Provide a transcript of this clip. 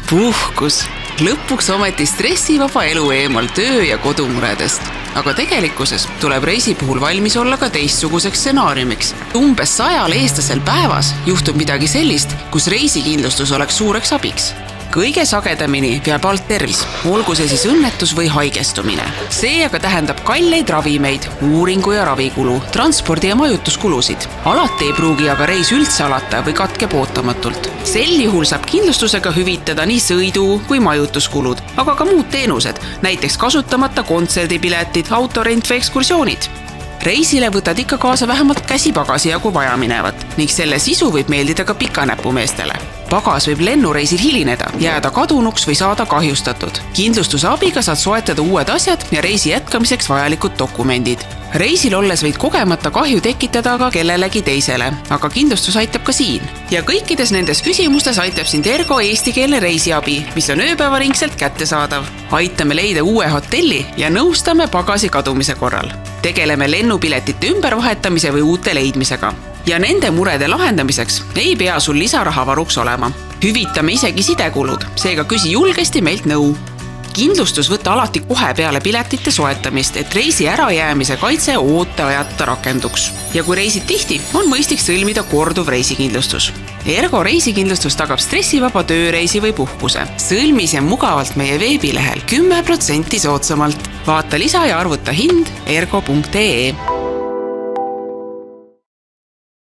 Puhkus. Lõpuks ometi stressivaba elu eemal töö ja kodumuredest. Aga tegelikkuses tuleb reisi puhul valmis olla ka teistsuguseks stsenaariumiks. Umbes 100 eestlasel päevas juhtub midagi sellist, kus reisikindlustus oleks suureks abiks. Kõige sagedamini peab alt tervis, olgu see siis õnnetus või haigestumine. See aga tähendab kalleid ravimeid, uuringu ja ravikulu, transpordi ja majutuskulusid. Alati ei pruugi aga reis üldse alata või katkeb ootamatult. Sel juhul saab kindlustusega hüvitada nii sõidu kui majutuskulud, aga ka muud teenused, näiteks kasutamata kontserdipiletid, autorent või ekskursioonid. Reisile võtad ikka kaasa vähemalt käsipagasi jagu vaja minevat ning selle sisu võib meeldida ka pikanäpumeestele. Pagas võib lennureisil hilineda, jääda kadunuks või saada kahjustatud. Kindlustuse abiga saad soetada uued asjad ja reisi jätkamiseks vajalikud dokumendid. Reisil olles võid kogemata kahju tekitada aga kellelegi teisele, aga kindlustus aitab ka siin. Ja kõikides nendes küsimustes aitab sind Ergo eestikeelne reisiabi, mis on ööpäevaringselt kättesaadav. Aitame leida uue hotelli ja nõustame pagasi kadumise korral. Tegeleme lennupiletite ümbervahetamise või uute leidmisega. Ja nende murede lahendamiseks ei pea sul lisaraha varuks olema. Hüvitame isegi sidekulud, seega küsi julgesti meilt nõu. Kindlustus võtta alati kohe peale piletite soetamist, et reisi ärajäämise kaitse ooteajata rakenduks. Ja kui reisid tihti, on mõistlik sõlmida korduv reisikindlustus. Ergo reisikindlustus tagab stressivaba tööreisi või puhkuse. Sõlmi see mugavalt meie veebilehel 10% soodsamalt. Vaata lisa ja arvuta hind ergo.ee.